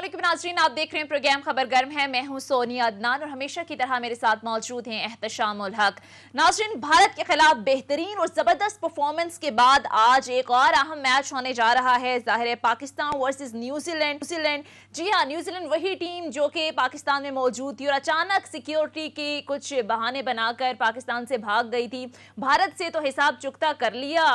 अस्सलामुअलैकुम नाज़रीन, आप देख रहे हैं प्रोग्राम खबर गर्म है। मैं हूं सोनिया अदनान और हमेशा की तरह मेरे साथ मौजूद हैं एहतशाम उल हक। नाज़रीन, भारत के खिलाफ बेहतरीन और जबरदस्त परफॉर्मेंस के बाद आज एक और अहम मैच होने जा रहा है। जाहिर है पाकिस्तान वर्सेस न्यूजीलैंड। जी हाँ, न्यूजीलैंड वही टीम जो कि पाकिस्तान में मौजूद थी और अचानक सिक्योरिटी की कुछ बहाने बनाकर पाकिस्तान से भाग गई थी। भारत से तो हिसाब चुकता कर लिया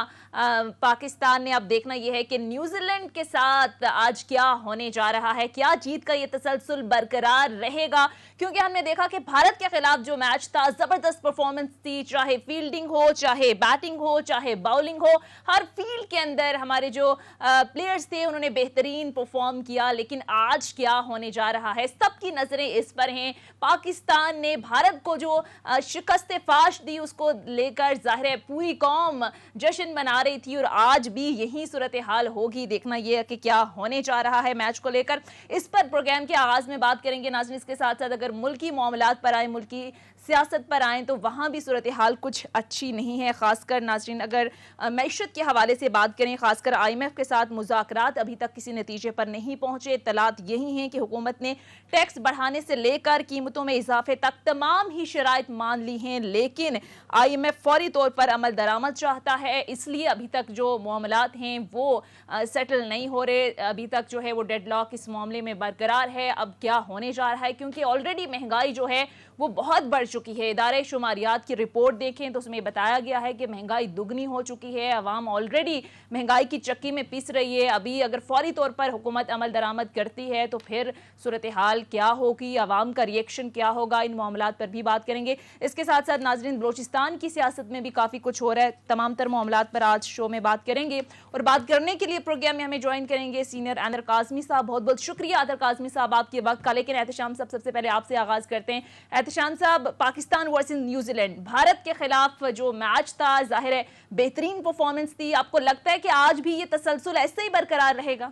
पाकिस्तान ने। अब देखना यह है कि न्यूजीलैंड के साथ आज क्या होने जा रहा है, क्या जीत का ये तसलसल बरकरार रहेगा, क्योंकि हमने देखा कि भारत के खिलाफ जो मैच था जबरदस्त परफॉर्मेंस थी, चाहे फील्डिंग हो, चाहे बैटिंग हो, चाहे बॉलिंग हो, हर फील्ड के अंदर हमारे जो प्लेयर्स थे उन्होंने बेहतरीन परफॉर्म किया। लेकिन आज क्या होने जा रहा है, सबकी नजरें इस पर हैं। पाकिस्तान ने भारत को जो शिकस्त फाश दी उसको लेकर जाहिर है पूरी कौम जश्न मना रही थी और आज भी यही सूरत हाल होगी। देखना यह है कि क्या होने जा रहा है मैच को लेकर, इस पर प्रोग्राम के आगाज में बात करेंगे नाज़रीन। इसके साथ साथ अगर मुल्की मामलात पर आए, मुल्की सियासत पर आए, तो वहाँ भी सूरत हाल कुछ अच्छी नहीं है। खासकर नाज़रीन अगर मैशत के हवाले से बात करें, खासकर IMF के साथ मुज़ाकरात अभी तक किसी नतीजे पर नहीं पहुंचे। इत्तलात यही हैं कि हुकूमत ने टैक्स बढ़ाने से लेकर कीमतों में इजाफे तक तमाम ही शराइत मान ली हैं, लेकिन IMF फौरी तौर पर अमल दरामद चाहता है, इसलिए अभी तक जो मामलात हैं वो सेटल नहीं हो रहे। अभी तक जो है वो डेडलॉक इस मामले में बरकरार है। अब क्या होने जा रहा है, क्योंकि ऑलरेडी महंगाई जो है वो बहुत बढ़ चुकी है। इदारे शुमारियात की रिपोर्ट देखें तो उसमें बताया गया है कि महंगाई दुगनी हो चुकी है। अवाम ऑलरेडी महंगाई की चक्की में पिस रही है। अभी अगर फौरी तौर पर हुकूमत अमल दरामद करती है तो फिर सूरत हाल क्या होगी, अवाम का रिएक्शन क्या होगा, इन मामलात पर भी बात करेंगे। इसके साथ साथ नाजरीन बलोचिस्तान की सियासत में भी काफ़ी कुछ हो रहा है। तमाम तर मामलात पर आज शो में बात करेंगे और बात करने के लिए प्रोग्राम में हमें ज्वाइन करेंगे सीनियर अदर काज़मी साहब। बहुत बहुत शुक्रिया अदर काज़मी साहब आपके वक्त का। लेकिन एहतशाम साहब, सबसे पहले आपसे आगाज़ करते हैं। एहतशाम साहब, पाकिस्तान वर्सेस न्यूजीलैंड, भारत के खिलाफ जो मैच था जाहिर है बेहतरीन परफॉर्मेंस थी। आपको लगता है कि आज भी ये तसलसल ऐसे ही बरकरार रहेगा?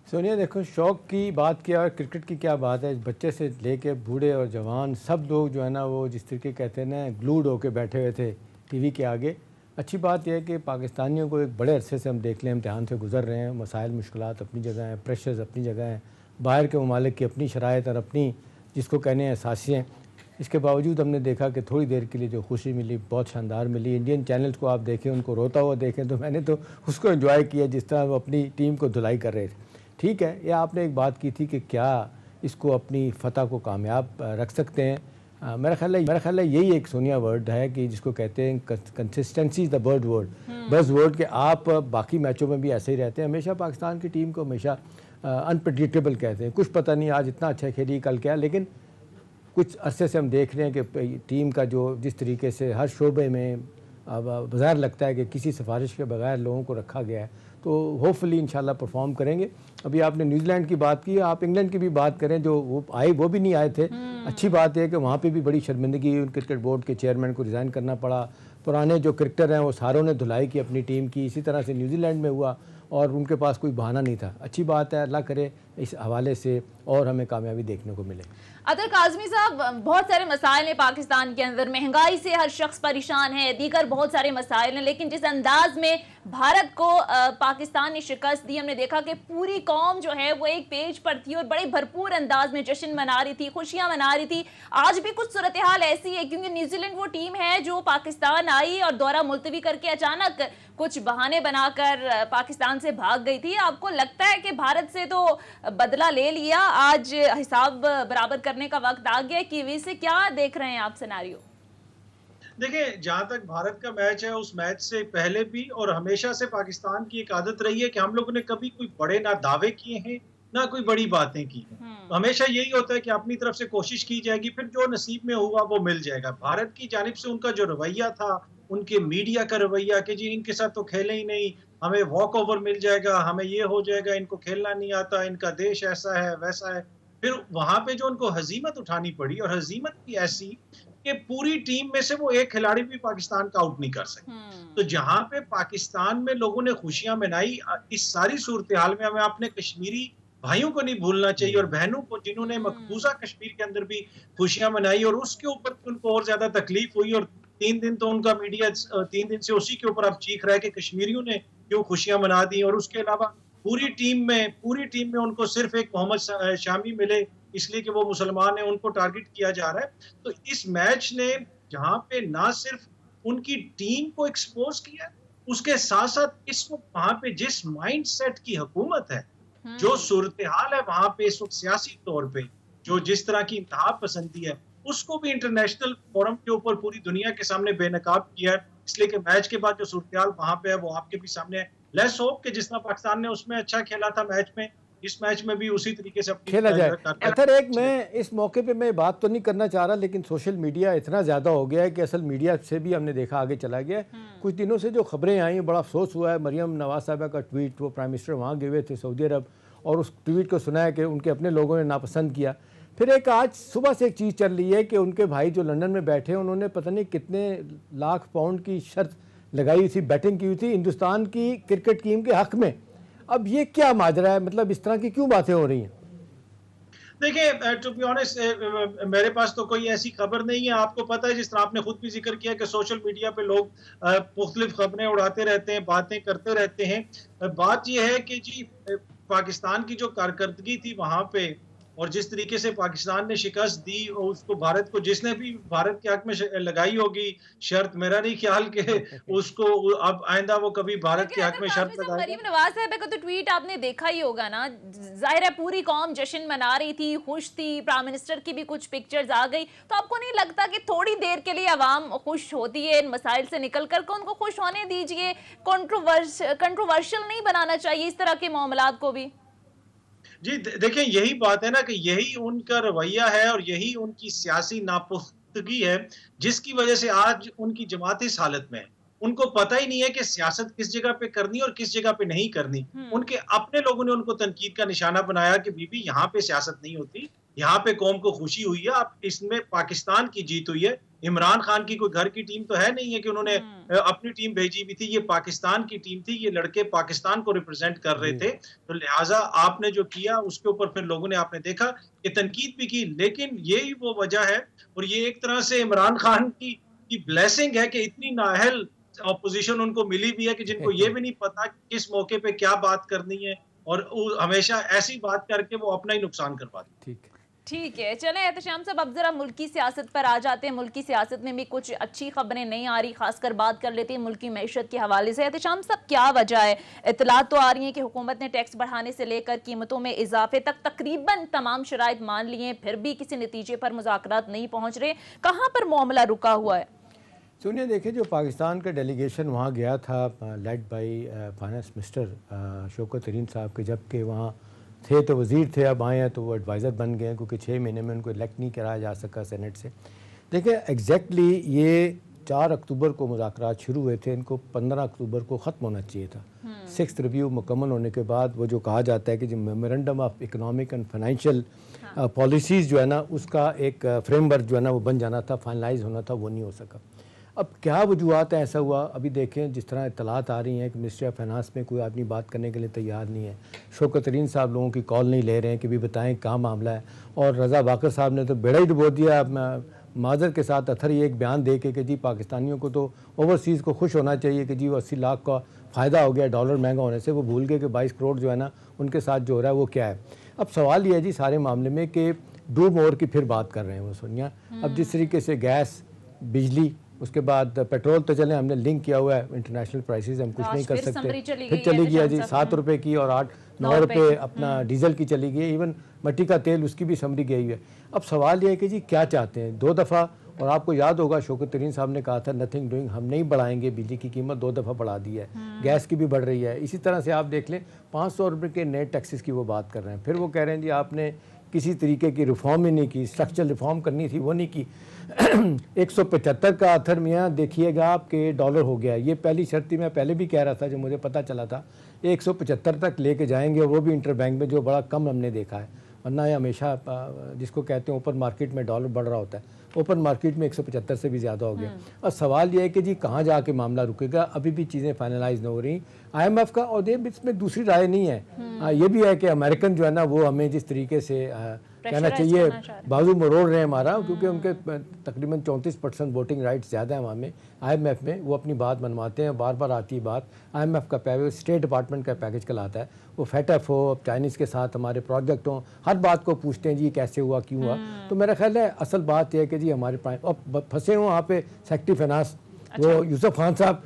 सोनिया देखो, शौक की बात किया और क्रिकेट की क्या बात है, बच्चे से लेके बूढ़े और जवान सब लोग जो है ना वो जिस तरीके कहते हैं ना ग्लूड होके बैठे हुए थे टीवी के आगे। अच्छी बात यह है कि पाकिस्तानियों को एक बड़े अरसे से हम देख लें इम्तहान से गुजर रहे हैं। मसाइल मुश्किलात अपनी जगह हैं, प्रेशर्स अपनी जगह हैं, बाहर के ममालिक की अपनी शराइत और अपनी जिसको कहने हैं असासियाँ। इसके बावजूद हमने देखा कि थोड़ी देर के लिए जो खुशी मिली बहुत शानदार मिली। इंडियन चैनल्स को आप देखें, उनको रोता हुआ देखें तो मैंने तो उसको एंजॉय किया जिस तरह वो अपनी टीम को धुलाई कर रहे थे। ठीक है, ये आपने एक बात की थी कि क्या इसको अपनी फ़तह को कामयाब रख सकते हैं। मेरा ख्याल है यही एक सोनिया वर्ड है कि जिसको कहते हैं consistency is the bird word, बस वर्ड, कि आप बाकी मैचों में भी ऐसे ही रहते हैं। हमेशा पाकिस्तान की टीम को हमेशा अनप्रडिक्टेबल कहते हैं, कुछ पता नहीं आज इतना अच्छा खेली कल क्या। लेकिन कुछ अरसे से हम देख रहे हैं कि टीम का जो जिस तरीके से हर शोबे में अब बाज़ार लगता है कि किसी सिफारिश के बगैर लोगों को रखा गया है, तो होपफुली इंशाल्लाह परफॉर्म करेंगे। अभी आपने न्यूजीलैंड की बात की, आप इंग्लैंड की भी बात करें, जो वो आए वो भी नहीं आए थे। अच्छी बात है कि वहाँ पे भी बड़ी शर्मिंदगी हुई, क्रिकेट बोर्ड के चेयरमैन को रिज़ाइन करना पड़ा। पुराने जो क्रिकेटर हैं वो सारों ने धुलाई की अपनी टीम की। इसी तरह से न्यूजीलैंड में हुआ और उनके पास कोई बहाना नहीं था। अच्छी बात है, अल्लाह करे इस हवाले से और हमें कामयाबी देखने को मिले। अदर काज़मी साहब, बहुत सारे मसाइल हैं पाकिस्तान के अंदर, महंगाई से हर शख्स परेशान है, दीगर बहुत सारे मसाइल हैं, लेकिन जिस अंदाज में भारत को पाकिस्तान ने शिकस्त दी, हमने देखा कि पूरी कौम जो है वो एक पेज पर थी और बड़े भरपूर अंदाज में जश्न मना रही थी, खुशियां मना रही थी। आज भी कुछ सूरत हाल ऐसी है, क्योंकि न्यूजीलैंड वो टीम है जो पाकिस्तान आई और दौरा मुलतवी करके अचानक कुछ बहाने बनाकर पाकिस्तान से भाग गई थी। आपको लगता है कि भारत से तो बदला ले लिया, आज हिसाब बराबर करने का वक्त आ गया कि वैसे क्या देख रहे हैं आप सिनेरियो? देखिए, जहां तक भारत का मैच है, उस मैच से पहले भी और हमेशा से पाकिस्तान की एक आदत रही है कि हम लोगों ने कभी कोई बड़े ना दावे किए हैं ना कोई बड़ी बातें की हैं। तो हमेशा यही होता है कि अपनी तरफ से कोशिश की जाएगी, फिर जो नसीब में हुआ वो मिल जाएगा। भारत की जानिब से उनका जो रवैया था, उनके मीडिया का रवैया कि जी इनके साथ तो खेले ही नहीं, हमें वॉक ओवर मिल जाएगा, हमें ये हो जाएगा, इनको खेलना नहीं आता, इनका देश ऐसा है वैसा है। फिर वहां पे जो उनको हजीमत उठानी पड़ी, और हजीमत भी ऐसी कि पूरी टीम में से वो एक खिलाड़ी भी पाकिस्तान का आउट नहीं कर सके। तो जहां पे पाकिस्तान में लोगों ने खुशियां मनाई, इस सारी सूरत हाल में हमें अपने कश्मीरी भाइयों को नहीं भूलना चाहिए और बहनों को, जिन्होंने मकबूजा कश्मीर के अंदर भी खुशियां मनाई और उसके ऊपर उनको और ज्यादा तकलीफ हुई। और 3 दिन तो उनका मीडिया 3 दिन से उसी के ऊपर अब चीख रहा है कि कश्मीरियों ने क्यों खुशियां मना दी। और उसके अलावा पूरी टीम में उनको सिर्फ एक मोहम्मद शामी मिले इसलिए कि वो मुसलमान है, उनको टारगेट किया जा रहा है। तो इस मैच ने जहां पे ना सिर्फ उनकी टीम को एक्सपोज किया, उसके साथ साथ इस वक्त वहां पे जिस माइंड सेट की हुकूमत है, जो सूरत हाल है वहां पे इस वक्त सियासी तौर पे, जो जिस तरह की इंतहा पसंदी है, उसको भी इंटरनेशनल फोरम के ऊपर पूरी दुनिया के सामने बेनकाब किया है। इसलिए कि मैच के बाद जो सूरत हाल वहां पे है वो आपके भी सामने है। लेट्स होप कि जिस तरह पाकिस्तान ने उसमें अच्छा खेला था मैच में, इस मैच में भी उसी तरीके से अपनी खेला जाए। अतर एक मैं इस मौके पे मैं बात तो नहीं करना चाह रहा, लेकिन सोशल मीडिया इतना ज़्यादा हो गया है कि असल मीडिया से भी हमने देखा आगे चला गया है। कुछ दिनों से जो खबरें आई बड़ा अफसोस हुआ है। मरियम नवाज साहबा का ट्वीट, वो प्राइम मिनिस्टर वहाँ गए हुए थे सऊदी अरब, और उस ट्वीट को सुना है कि उनके अपने लोगों ने नापसंद किया। फिर एक आज सुबह से एक चीज़ चल रही है कि उनके भाई जो लंदन में बैठे हैं उन्होंने पता नहीं कितने लाख पाउंड की शर्त लगाई हुई थी, बैटिंग की हुई थी हिंदुस्तान की क्रिकेट टीम के हक में। अब ये क्या माजरा है, मतलब इस तरह की क्यों बातें हो रही हैं? देखिए, टू बी ऑनेस्ट, मेरे पास तो कोई ऐसी खबर नहीं है। आपको पता है, जिस तरह आपने खुद भी जिक्र किया कि सोशल मीडिया पे लोग मुख्तलिफ खबरें उड़ाते रहते हैं, बातें करते रहते हैं। बात यह है कि जी पाकिस्तान की जो कारकर्दगी थी वहां पे, और जिस तरीके से पाकिस्तान ने शिकस्त दी, और उसको भारत को, जिसने भी भारत के हक में लगाई होगी शर्त, मेरा नहीं ख्याल के उसको अब आइंदा वो कभी भारत के हक में शर्त लगाएगा। मरीम नवाज साहब का तो ट्वीट आपने देखा ही होगा ना, जाहिर है पूरी कौम जश्न मना रही थी, खुश थी, प्राइम मिनिस्टर की भी कुछ पिक्चर्स आ गई। तो आपको नहीं लगता कि थोड़ी देर के लिए अवाम खुश होती है इन मसाइल से निकल कर, उनको खुश होने दीजिए, कंट्रोवर्शियल नहीं बनाना चाहिए इस तरह के मामलात को भी? जी देखिए, यही बात है ना कि यही उनका रवैया है और यही उनकी सियासी नापुख्तगी है, जिसकी वजह से आज उनकी जमात इस हालत में है। उनको पता ही नहीं है कि सियासत किस जगह पे करनी और किस जगह पे नहीं करनी। उनके अपने लोगों ने उनको तनकीद का निशाना बनाया कि बीबी यहाँ पे सियासत नहीं होती, यहाँ पे कौम को खुशी हुई है, अब इसमें पाकिस्तान की जीत हुई है। इमरान खान की कोई घर की टीम तो है नहीं है कि उन्होंने अपनी टीम भेजी भी थी, ये पाकिस्तान की टीम थी, ये लड़के पाकिस्तान को रिप्रेजेंट कर रहे थे। तो लिहाजा आपने जो किया उसके ऊपर फिर लोगों ने, आपने देखा कि तनकीद भी की, लेकिन यही वो वजह है, और ये एक तरह से इमरान खान की ब्लेसिंग है कि इतनी नाअहल ऑपोजिशन उनको मिली भी है कि जिनको ये भी नहीं पता कि किस मौके पे क्या बात करनी है, और हमेशा ऐसी बात करके वो अपना ही नुकसान करवाते। ठीक है, चलें एहतशाम साहब, अब जरा मुल्की सियासत पर आ जाते हैं। मुल्की सियासत में भी कुछ अच्छी खबरें नहीं आ रही, खासकर बात कर लेते हैं मुल्की मैशत के हवाले से। एहतशाम साहब, क्या वजह है? इतलात तो आ रही है कि हुकूमत ने टैक्स बढ़ाने से लेकर कीमतों में इजाफे तक तकरीबन तमाम शराइत मान लिए हैं, फिर भी किसी नतीजे पर मुज़ाकरात नहीं पहुँच रहे। कहाँ पर मामला रुका हुआ है? सुनिए, देखिए, जो पाकिस्तान का डेलीगेशन वहाँ गया था, led by finance minister Shaukat तरीन साहब के, जबकि वहाँ थे तो वज़ीर थे, अब आए हैं तो वो एडवाइज़र बन गए हैं, क्योंकि 6 महीने में उनको इलेक्ट नहीं कराया जा सका सेनेट से। देखिए, एग्जैक्टली ये 4 अक्टूबर को मुज़ाकरात शुरू हुए थे, इनको 15 अक्टूबर को ख़त्म होना चाहिए था। 6th रिव्यू मुकम्मल होने के बाद वो जो कहा जाता है कि जो memorandum of economic and financial policies जो है ना, उसका एक फ्रेमवर्क जो है ना वो बन जाना था, फाइनलाइज होना था, वो नहीं हो सका। अब क्या वजूहत है ऐसा हुआ? अभी देखें, जिस तरह इतलात आ रही हैं कि मिनिस्ट्री ऑफ फाइनेंस में कोई आदमी बात करने के लिए तैयार नहीं है। शौकत तरीन साहब लोगों की कॉल नहीं ले रहे हैं कि भी बताएं क्या मामला है, और रज़ा बाकर साहब ने तो बेड़ा ही डुबो दिया माजर के साथ अथर ये एक बयान दे के कि जी पाकिस्तानियों को तो ओवरसीज़ को खुश होना चाहिए कि जी वो 80 लाख का फ़ायदा हो गया डॉलर महंगा होने से। वो भूल गए कि 22 करोड़ जो है ना उनके साथ जो हो रहा है वो क्या है। अब सवाल ये है जी सारे मामले में कि डू मोर की फिर बात कर रहे हैं वो सोनिया। अब जिस तरीके से गैस, बिजली, उसके बाद पेट्रोल तो चले हमने लिंक किया हुआ है इंटरनेशनल प्राइसेस, हम कुछ नहीं कर सकते, फिर चली गई जी 7 रुपये की और 8-9 रुपये अपना डीजल की चली गई, इवन मट्टी का तेल उसकी भी समरी गई है। अब सवाल ये है कि जी क्या चाहते हैं? 2 दफ़ा, और आपको याद होगा शौकत तरीन साहब ने कहा था नथिंग डूइंग, हम नहीं बढ़ाएंगे, बिजली की कीमत 2 दफ़ा बढ़ा दी है, गैस की भी बढ़ रही है। इसी तरह से आप देख लें 500 रुपये के नए टैक्सेस की वो बात कर रहे हैं। फिर वो कह रहे हैं जी आपने किसी तरीके की रिफॉर्म ही नहीं की, स्ट्रक्चरल रिफॉर्म करनी थी वो नहीं की। 175 का अथर मियाँ देखिएगा आपके डॉलर हो गया। ये पहली शर्त थी, मैं पहले भी कह रहा था, जो मुझे पता चला था 175 तक लेके जाएंगे, वो भी इंटर बैंक में, जो बड़ा कम हमने देखा है। वरना ये हमेशा जिसको कहते हैं ओपन मार्केट में डॉलर बढ़ रहा होता है, ओपन मार्केट में 175 से भी ज़्यादा हो गया। और सवाल ये है कि जी कहाँ जाके मामला रुकेगा? अभी भी चीज़ें फाइनलाइज नहीं हो रही IMF का, और इसमें दूसरी राय नहीं है। ये भी है कि अमेरिकन जो है ना वो हमें जिस तरीके से कहना चाहिए बाजू मरोड़ रहे हैं हमारा, क्योंकि उनके तकरीबन 34% वोटिंग राइट्स ज़्यादा है वहाँ में IMF में। वो अपनी बात मनवाते हैं, बार बार आती है बात। IMF का पैकेज स्टेट डिपार्टमेंट का पैकेज कहलाता है। वो FATF हो, चाइनीज़ के साथ हमारे प्रोजेक्ट हों, हर बात को पूछते हैं जी कैसे हुआ, क्यों हुआ। तो मेरा ख्याल है असल बात यह है कि जी हमारे अब फंसे हुए वहाँ पे सेक्रेटरी फाइनेंस वो यूसुफ खान साहब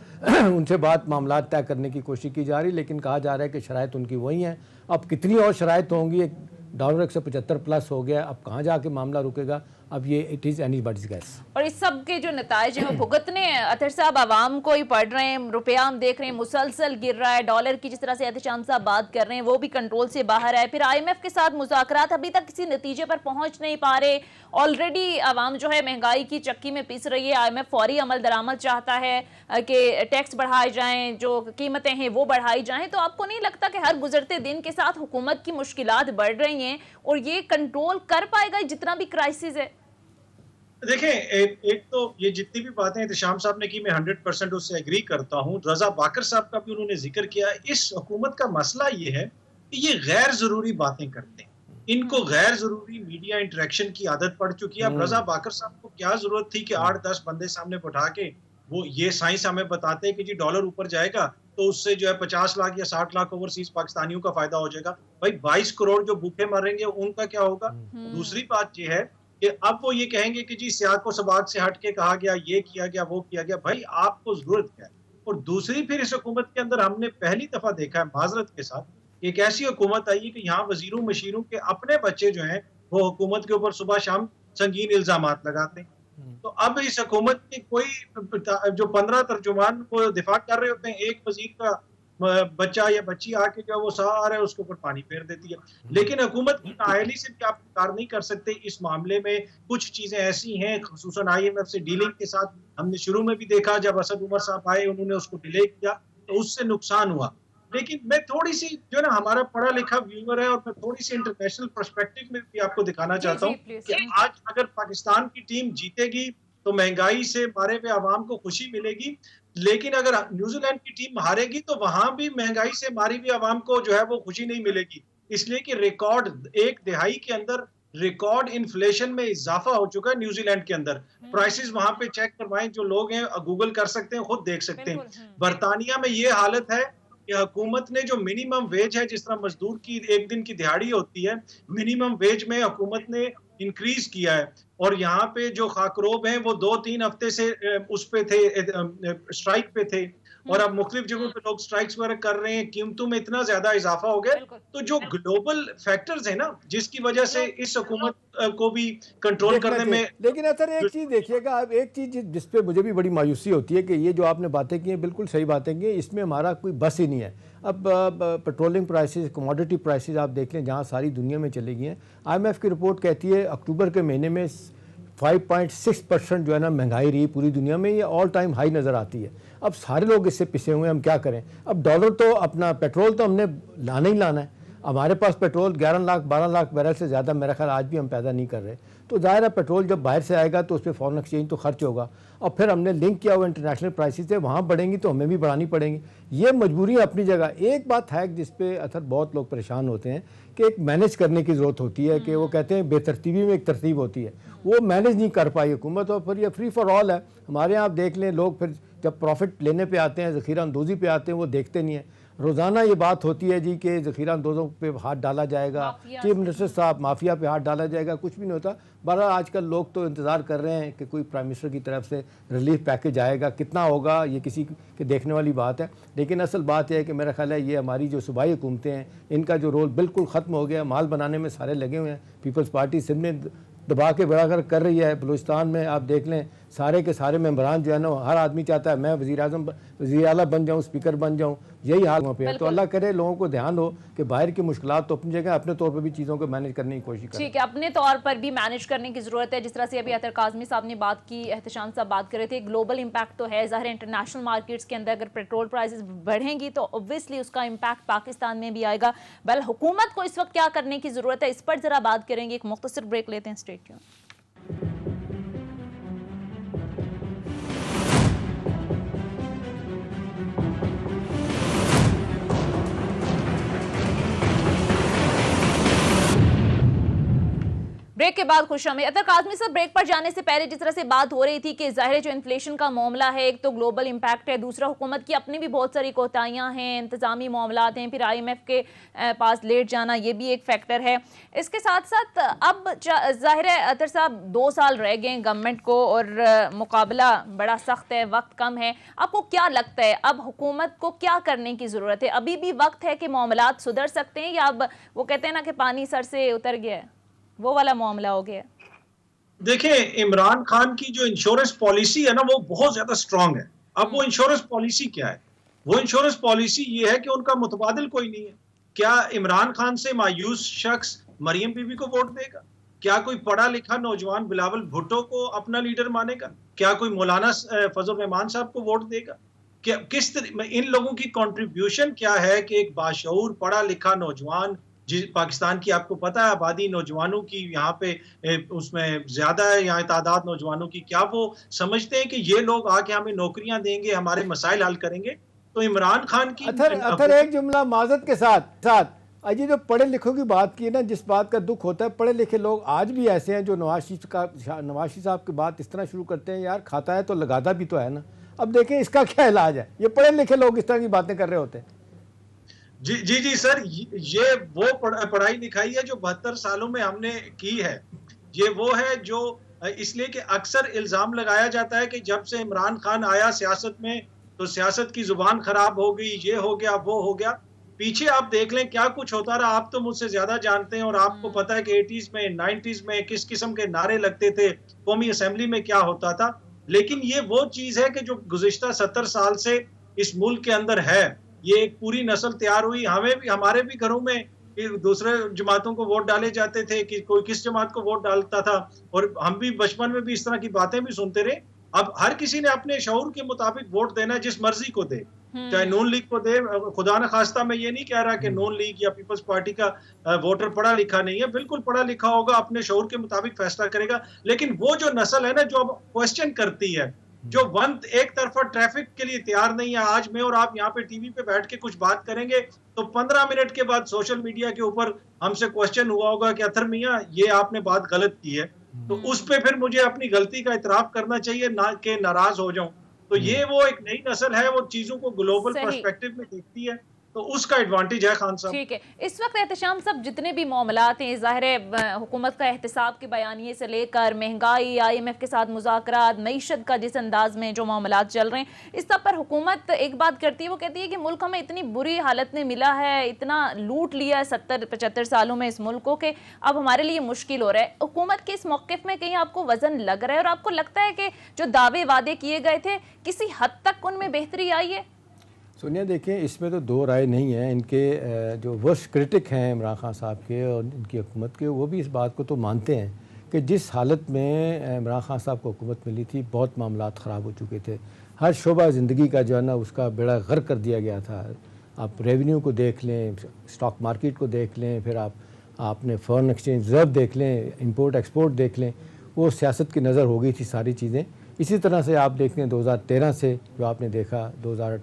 उनसे बात मामला तय करने की कोशिश की जा रही, लेकिन कहा जा रहा है कि शराइत उनकी वही हैं। अब कितनी और शराइत होंगी, डॉलर 175 प्लस हो गया, अब कहाँ जाके मामला रुकेगा, अब ये इट इज़ एनीबॉडीज गेस। और इस सब के जो नताइज हैं वो भुगतने अतर साहब आवाम को ही पड़ रहे हैं। रुपया हम देख रहे हैं मुसलसल गिर रहा है, डॉलर की जिस तरह से एहतशाम साहब बात कर रहे हैं वो भी कंट्रोल से बाहर है। फिर IMF के साथ मुज़ाकरात अभी तक किसी नतीजे पर पहुंच नहीं पा रहे। ऑलरेडी आवाम जो है महंगाई की चक्की में पिस रही है। IMF फौरी अमल दरामद चाहता है कि टैक्स बढ़ाए जाएं, जो कीमतें हैं वो बढ़ाई जाएं। तो आपको नहीं लगता कि हर गुजरते दिन के साथ हुकूमत की मुश्किलात बढ़ रही हैं और ये कंट्रोल कर पाएगा जितना भी क्राइसिस है? देखें, एक तो ये जितनी भी बातें एहतशाम साहब ने की, मैं 100% उससे एग्री करता हूँ। रजा बाकर साहब का भी उन्होंने जिक्र किया। इस हुकूमत का मसला ये है कि ये गैर जरूरी बातें करते हैं, इनको गैर जरूरी मीडिया इंटरेक्शन की आदत पड़ चुकी है। अब रजा बाकर साहब को क्या जरूरत थी कि 8-10 बंदे सामने बैठा के वो ये साइंस हमें बताते हैं कि जी डॉलर ऊपर जाएगा तो उससे जो है 50 लाख या 60 लाख ओवरसीज पाकिस्तानियों का फायदा हो जाएगा। भाई 22 करोड़ जो भूखे मरेंगे उनका क्या होगा। दूसरी बात ये है कि अब वो ये कहेंगे कि जी सियाक को सबाक से हट के कहा गया, ये किया गया, वो किया गया। भाई आपको जरूरत क्या है। और दूसरी फिर इस हुकूमत के अंदर हमने पहली दफा देखा है माजरत के साथ एक ऐसी हुकूमत आई है कि यहाँ वजीरों मशीरों के अपने बच्चे जो हैं वो हुकूमत के ऊपर सुबह शाम संगीन इल्जामात लगाते हैं। तो अब इस हुकूमत के कोई जो 15 तर्जुमान वो दिफा कर रहे होते हैं, एक वजीर का बच्चा या बच्ची आके जो वो सारा है उसके ऊपर पानी फेर देती है। लेकिन हुकूमत की नाअहली से भी आप इनकार नहीं कर सकते। इस मामले में कुछ चीजें ऐसी हैं, खुसूसन IMF से डीलिंग के साथ हमने शुरू में भी देखा, जब असद उमर साहब आए उन्होंने उसको डिले किया तो उससे नुकसान हुआ। लेकिन मैं थोड़ी सी जो ना हमारा पढ़ा लिखा व्यूअर है और मैं थोड़ी सी इंटरनेशनल पर्सपेक्टिव में भी आपको दिखाना चाहता हूँ कि आज अगर पाकिस्तान की टीम जीतेगी तो महंगाई से मारे हुए आवाम को खुशी मिलेगी, लेकिन अगर न्यूजीलैंड की टीम हारेगी तो वहां भी महंगाई से मारी हुई आवाम को जो है वो खुशी नहीं मिलेगी। इसलिए कि रिकॉर्ड एक दिहाई के अंदर रिकॉर्ड इन्फ्लेशन में इजाफा हो चुका है न्यूजीलैंड के अंदर। प्राइसेस वहां पे चेक करवाएं, जो लोग हैं गूगल कर सकते हैं, खुद देख सकते हैं। बरतानिया में ये हालत है कि हुकूमत ने जो मिनिमम वेज है, जिस तरह मजदूर की एक दिन की दिहाड़ी होती है, मिनिमम वेज में हुकूमत ने इंक्रीज किया है। और यहाँ पे जो खाकरोब हैं वो 2-3 हफ्ते से उस पे थे, स्ट्राइक पे थे, और अब मुख्तलिफ जगहों पे लोग स्ट्राइक्स वगैरह कर रहे हैं। कीमतों में इतना ज्यादा इजाफा हो गया। तो जो ग्लोबल फैक्टर्स है ना, जिसकी वजह से इस हुकूमत को भी कंट्रोल करने में। लेकिन अतर एक चीज देखिएगा, अब एक चीज जिसपे मुझे भी बड़ी मायूसी होती है कि ये जो आपने बातें की हैं बिल्कुल सही बातें की, इसमें हमारा कोई बस ही नहीं है। अब पेट्रोलिंग प्राइसेस, कमोडिटी प्राइसेस आप देख लें जहाँ सारी दुनिया में चली गई हैं। IMF की रिपोर्ट कहती है अक्टूबर के महीने में 5.6% जो है ना महंगाई रही पूरी दुनिया में, ये ऑल टाइम हाई नज़र आती है। अब सारे लोग इससे पिसे हुए हैं, हम क्या करें। अब डॉलर तो अपना पेट्रोल तो हमने लाना ही लाना है। हमारे पास पेट्रोल 11 लाख 12 लाख बैरल से ज़्यादा मेरा ख्याल आज भी हम पैदा नहीं कर रहे। तो ज़ाहिर है पेट्रोल जब बाहर से आएगा तो उस पर फॉरेन एक्सचेंज तो खर्च होगा, और फिर हमने लिंक किया हुआ इंटरनेशनल प्राइसेस से, वहाँ बढ़ेंगी तो हमें भी बढ़ानी पड़ेंगी। ये मजबूरी अपनी जगह। एक बात है जिस पे अथर बहुत लोग परेशान होते हैं कि एक मैनेज करने की ज़रूरत होती है, कि वो कहते हैं बेतरतीबी में एक तरतीब होती है, वो मैनेज नहीं कर पाई हुकूमत, और फिर ये फ्री फॉर ऑल है। हमारे यहाँ आप देख लें, लोग फिर जब प्रॉफिट लेने पे आते हैं, ज़ख़ीरा अंदोज़ी पे आते हैं, वो देखते नहीं हैं। रोज़ाना ये बात होती है जी कि ज़ख़ीरा अंदोज़ों पे हाथ डाला जाएगा, चीफ मिनिस्टर साहब माफिया पे हाथ डाला जाएगा, कुछ भी नहीं होता। बहरहाल आजकल लोग तो इंतज़ार कर रहे हैं कि कोई प्राइम मिनिस्टर की तरफ से रिलीफ पैकेज आएगा, कितना होगा ये किसी के देखने वाली बात है। लेकिन असल बात यह है कि मेरा ख्याल है ये हमारी जो सूबाई हुकूमतें हैं इनका जो रोल बिल्कुल ख़त्म हो गया। माल बनाने में सारे लगे हुए हैं। पीपल्स पार्टी सिंध में दबा के बड़ा कर रही है, बलूचिस्तान में आप देख लें सारे के सारे मेंबरान जो है ना, हर आदमी चाहता है मैं वज़ीर आला बन जाऊँ, स्पीकर बन जाऊँ, यही हाल वहाँ पे है। तो अल्लाह करे लोगों को ध्यान हो कि बाहर की मुश्किलात तो अपनी जगह, अपने तौर पर भी चीज़ों को मैनेज करने की कोशिश करें। ठीक है, अपने तौर पर भी मैनेज करने की ज़रूरत है। जिस तरह से अभी अतर काज़मी साहब ने बात की, एहतशाम साहब बात कर रहे थे, ग्लोबल इम्पैक्ट तो है ज़ाहिर। इंटरनेशनल मार्केट्स के अंदर अगर पेट्रोल प्राइसेस बढ़ेंगी तो ऑब्वियसली उसका इम्पैक्ट पाकिस्तान में भी आएगा। बल हुकूमत को इस वक्त क्या करने की ज़रूरत है, इस पर ज़रा बात करेंगे। एक मुख्तसर ब्रेक लेते हैं, स्टे ट्यून्ड। ब्रेक के बाद खुश आमदीद। अतर काज़मी साहब, ब्रेक पर जाने से पहले जिस तरह से बात हो रही थी कि ज़ाहिर जो इन्फ्लेशन का मामला है, एक तो ग्लोबल इम्पैक्ट है, दूसरा हुकूमत की अपनी भी बहुत सारी कोताहियाँ हैं, इंतज़ामी मामलात हैं, फिर IMF के पास लेट जाना ये भी एक फैक्टर है। इसके साथ साथ अब ज़ाहिर है अतर साहब 2 साल रह गए गवर्नमेंट को और मुकाबला बड़ा सख्त है, वक्त कम है। आपको क्या लगता है अब हुकूमत को क्या करने की ज़रूरत है? अभी भी वक्त है कि मामलात सुधर सकते हैं, या अब वो कहते हैं ना कि पानी सर से उतर गया है, वो वाला मामला हो गया? देखिए, इमरान खान की जो इंश्योरेंस पॉलिसी है ना, वो बहुत ज्यादा स्ट्रांग है। अब वो इंश्योरेंस पॉलिसी क्या है? वो इंश्योरेंस पॉलिसी ये है कि उनका मुतबादिल कोई नहीं है। क्या इमरान खान से मायूस शख्स मरियम बीबी को वोट देगा? क्या कोई पढ़ा लिखा नौजवान बिलावल भुट्टो को अपना लीडर मानेगा? क्या कोई मौलाना फजल रहमान साहब को वोट देगा? क्या किस तरह इन लोगों की कंट्रीब्यूशन क्या है कि एक बाशऊर पढ़ा लिखा नौजवान, पाकिस्तान की आपको पता है आबादी नौजवानों की यहाँ पे उसमें ज्यादा है, यहाँ तादाद नौजवानों की, क्या वो समझते हैं कि ये लोग आके हमें नौकरियां देंगे, हमारे मसाइल हल करेंगे? तो इमरान खान की अथर एक जुमला माजत के साथ अजी जो पढ़े लिखों की बात की ना, जिस बात का दुख होता है, पढ़े लिखे लोग आज भी ऐसे हैं जो नवाज शरीफ साहब की बात इस तरह शुरू करते हैं, यार खाता है तो लगाता भी तो है ना। अब देखें इसका क्या इलाज है, ये पढ़े लिखे लोग इस तरह की बातें कर रहे होते हैं। जी सर, ये वो पढ़ाई लिखाई है जो 72 सालों में हमने की है। ये वो है जो इसलिए कि अक्सर इल्जाम लगाया जाता है कि जब से इमरान खान आया सियासत में तो सियासत की जुबान खराब हो गई, ये हो गया वो हो गया। पीछे आप देख लें क्या कुछ होता रहा, आप तो मुझसे ज्यादा जानते हैं और आपको पता है कि 80s में 90s में किस किस्म के नारे लगते थे, कौमी असेंबली में क्या होता था। लेकिन ये वो चीज है कि जो गुज़िश्ता 70 साल से इस मुल्क के अंदर है, ये एक पूरी नस्ल तैयार हुई। हमारे भी घरों में दूसरे जमातों को वोट डाले जाते थे कि कोई किस जमात को वोट डालता था, और हम भी बचपन में भी इस तरह की बातें भी सुनते रहे। अब हर किसी ने अपने शऊर के मुताबिक वोट देना, जिस मर्जी को दे, चाहे नून लीग को दे। खुदा न खास्ता मैं ये नहीं कह रहा कि नून लीग या पीपल्स पार्टी का वोटर पढ़ा लिखा नहीं है, बिल्कुल पढ़ा लिखा होगा, अपने शऊर के मुताबिक फैसला करेगा। लेकिन वो जो नस्ल है ना जो अब क्वेश्चन करती है, जो एक तरफा ट्रैफिक के लिए तैयार नहीं है। आज मैं और आप यहाँ पे टीवी पे बैठ के कुछ बात करेंगे तो 15 मिनट के बाद सोशल मीडिया के ऊपर हमसे क्वेश्चन हुआ होगा कि अतर मियां ये आपने बात गलत की है, तो उस पे फिर मुझे अपनी गलती का इतराफ करना चाहिए, ना कि नाराज हो जाऊं। तो ये वो एक नई नस्ल है, वो चीजों को ग्लोबल पर्सपेक्टिव में देखती है, तो उसका एडवांटेज है खान साहब। ठीक है, इस वक्त एहतशाम सब जितने भी मामलात हैं, ज़ाहिर है हुकूमत का एहतसाब के बयानिए से लेकर महंगाई, IMF के साथ मुज़ाकरात, मईशत का जिस अंदाज में जो मामलात चल रहे हैं, इस सब पर हुकूमत एक बात करती है, वो कहती है कि मुल्क हमें इतनी बुरी हालत में मिला है, इतना लूट लिया है 70-75 सालों में इस मुल्क को, कि अब हमारे लिए मुश्किल हो रहा है। हुकूमत के इस मौक़िफ़ में कहीं आपको वज़न लग रहा है, और आपको लगता है कि जो दावे वादे किए गए थे किसी हद तक उनमें बेहतरी आई है? सोनिया देखें, इसमें तो दो राय नहीं है। इनके जो वर्स्ट क्रिटिक हैं इमरान खान साहब के और इनकी हुकूमत के, वो भी इस बात को तो मानते हैं कि जिस हालत में इमरान खान साहब को हुकूमत मिली थी, बहुत मामलात ख़राब हो चुके थे। हर शोबा ज़िंदगी का जो है ना उसका बेड़ा गर्क कर दिया गया था। आप रेवेन्यू को देख लें, स्टॉक मार्केट को देख लें, फिर आपने फॉरेन एक्सचेंज रिजर्व देख लें, इंपोर्ट एक्सपोर्ट देख लें, वो सियासत की नज़र हो गई थी सारी चीज़ें। इसी तरह से आप देख लें 2013 से जो आपने देखा, 2000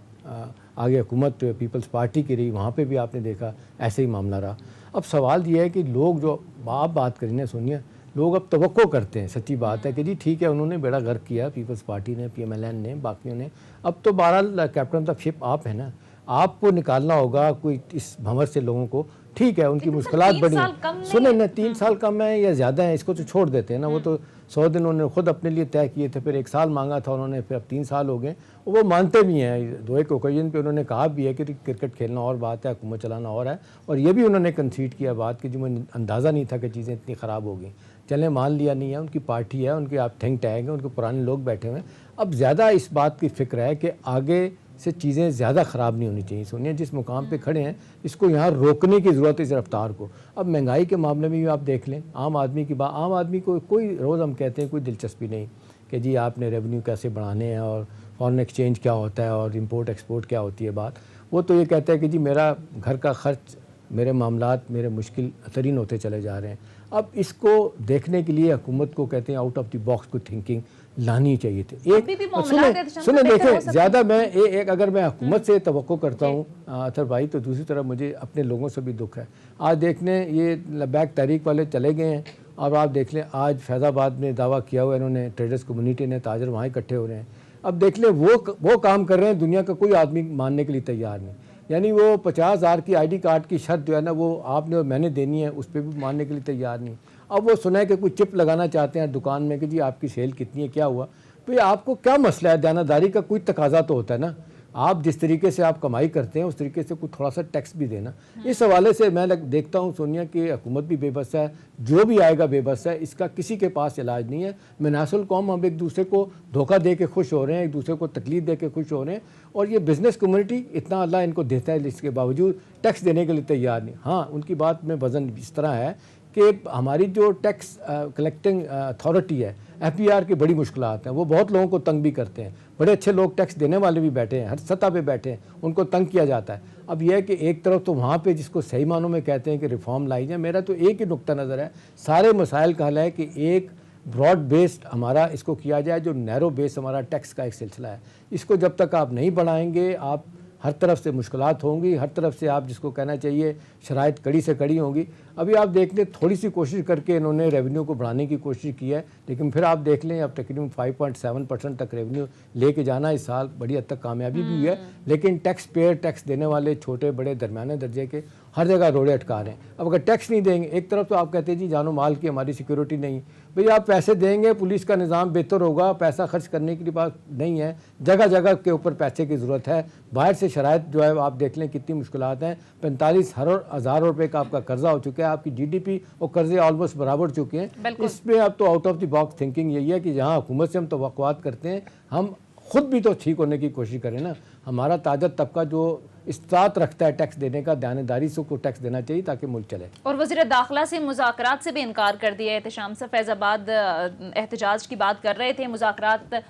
आगे हुकूमत पीपल्स पार्टी की रही, वहाँ पे भी आपने देखा ऐसे ही मामला रहा। अब सवाल ये है कि लोग जो आप बात करें ना सोनिया, लोग अब तवक्को करते हैं, सच्ची बात है कि जी ठीक है उन्होंने बेड़ा गर्क किया, पीपल्स पार्टी ने, PMLN ने, बाकियों ने, अब तो बहरहाल कैप्टन ऑफ शिप आप है ना, आपको निकालना होगा कोई इस भंवर से लोगों को। ठीक है उनकी मुश्किलात बड़ी हैं, सुने ना 3 साल कम है या ज़्यादा है, इसको तो छोड़ देते हैं ना। वो तो 100 दिन उन्होंने खुद अपने लिए तय किए थे, फिर 1 साल मांगा था उन्होंने, फिर अब 3 साल हो गए। वो मानते भी हैं, 2-1 ओकेजन पे उन्होंने कहा भी है कि क्रिकेट खेलना और बात है, हुकूमत चलाना और है। और ये भी उन्होंने कंसीड किया बात कि जो मुझे अंदाज़ा नहीं था कि चीज़ें इतनी ख़राब हो गई। चलें मान लिया नहीं है, उनकी पार्टी है, उनके आप थिंक टैंक हैं, उनके पुराने लोग बैठे हुए हैं। अब ज़्यादा इस बात की फ़िक्र है कि आगे से चीज़ें ज़्यादा ख़राब नहीं होनी चाहिए। सुनिए जिस मुकाम पे खड़े हैं इसको यहाँ रोकने की ज़रूरत है, इस रफ्तार को। अब महंगाई के मामले में भी आप देख लें, आम आदमी की बात, आम आदमी को कोई रोज़ हम कहते हैं कोई दिलचस्पी नहीं कि जी आपने रेवेन्यू कैसे बढ़ाने हैं और फॉरेन एक्सचेंज क्या होता है और इंपोर्ट एक्सपोर्ट क्या होती है बात। वो तो ये कहता है कि जी मेरा घर का खर्च, मेरे मामलात मेरे मुश्किल तरीन होते चले जा रहे हैं। अब इसको देखने के लिए हुकूमत को कहते हैं आउट ऑफ द बॉक्स को थिंकिंग लानी चाहिए थी। एक सुने देखें, ज़्यादा मैं एक अगर मैं हुकूमत से तवक्को करता हूँ अतर भाई, तो दूसरी तरफ मुझे अपने लोगों से भी दुख है। आज देखने ये लबैक तहरीक वाले चले गए हैं, और आप देख लें आज फैज़ाबाद में दावा किया हुआ इन्होंने, ट्रेडर्स कम्युनिटी ने, ताजर वहाँ इकट्ठे हो रहे हैं। अब देख लें वो काम कर रहे हैं, दुनिया का कोई आदमी मानने के लिए तैयार नहीं। यानी वो 50,000 की ID कार्ड की शर्त जो है ना, वो आपने और मैंने देनी है, उस पर भी मानने के लिए तैयार नहीं। अब वो सुना है कि कोई चिप लगाना चाहते हैं दुकान में कि जी आपकी सेल कितनी है, क्या हुआ। तो आपको क्या मसला है, दयानतदारी का कोई तकाजा तो होता है ना। आप जिस तरीके से आप कमाई करते हैं उस तरीके से कुछ थोड़ा सा टैक्स भी देना। इस हवाले से मैं देखता हूँ सोनिया की हुकूमत भी बेबस है, जो भी आएगा बेबस है, इसका किसी के पास इलाज नहीं है। मनासुल कौम हम एक दूसरे को धोखा दे के खुश हो रहे हैं, एक दूसरे को तकलीफ दे के खुश हो रहे हैं, और ये बिज़नेस कम्युनिटी इतना अल्लाह इनको देता है, इसके बावजूद टैक्स देने के लिए तैयार नहीं। हाँ, उनकी बात में वज़न इस तरह है कि हमारी जो टैक्स कलेक्टिंग अथॉरिटी है, FBR की बड़ी मुश्किलात हैं, वो बहुत लोगों को तंग भी करते हैं। बड़े अच्छे लोग टैक्स देने वाले भी बैठे हैं, हर सतह पे बैठे हैं, उनको तंग किया जाता है। अब यह है कि एक तरफ तो वहाँ पे जिसको सही मानों में कहते हैं कि रिफॉर्म लाई जाए, मेरा तो एक ही नुक्ता नज़र है, सारे मसाइल का हल है कि एक ब्रॉड बेस्ड हमारा इसको किया जाए, जो नैरो बेस्ड हमारा टैक्स का एक सिलसिला है। इसको जब तक आप नहीं बढ़ाएंगे, आप हर तरफ से मुश्किलात होंगी, हर तरफ से आप जिसको कहना चाहिए शराइत कड़ी से कड़ी होंगी। अभी आप देख लें, थोड़ी सी कोशिश करके इन्होंने रेवेन्यू को बढ़ाने की कोशिश की है, लेकिन फिर आप देख लें अब तकरीबन 5.7% तक रेवेन्यू लेके जाना इस साल बड़ी हद तक कामयाबी भी हुई है। लेकिन टैक्स पेयर, टैक्स देने वाले छोटे बड़े दरमियाने दर्जे के हर जगह रोड़े अटका रहे हैं। अब अगर टैक्स नहीं देंगे, एक तरफ तो आप कहते हैं जी जानो माल की हमारी सिक्योरिटी नहीं, भाई आप पैसे देंगे पुलिस का निज़ाम बेहतर होगा, पैसा खर्च करने के लिए बात नहीं है, जगह जगह के ऊपर पैसे की ज़रूरत है। बाहर से शराइत जो है आप देख लें कितनी मुश्किलात हैं। 45,000 रुपये का आपका कर्जा हो चुका है, आपकी GDP और कर्जे ऑलमोस्ट बराबर चुके हैं। इसमें अब तो out of the box thinking यही है कि जहाँ हुकूमत से हम तवक्कुआत करते हैं, हम खुद भी तो ठीक होने की कोशिश करें ना। हमारा ताजर तबका जो इस्तात रखता है टैक्स देने का, दयानतदारी से को टैक्स देना चाहिए ताकि मुल्क चले। और वज़ीर दाखिला से मुज़ाकरात से भी इनकार कर दिया। एहतशाम से फैज़ाबाद एहतजाज की बात कर रहे थे, मुज़ाकरात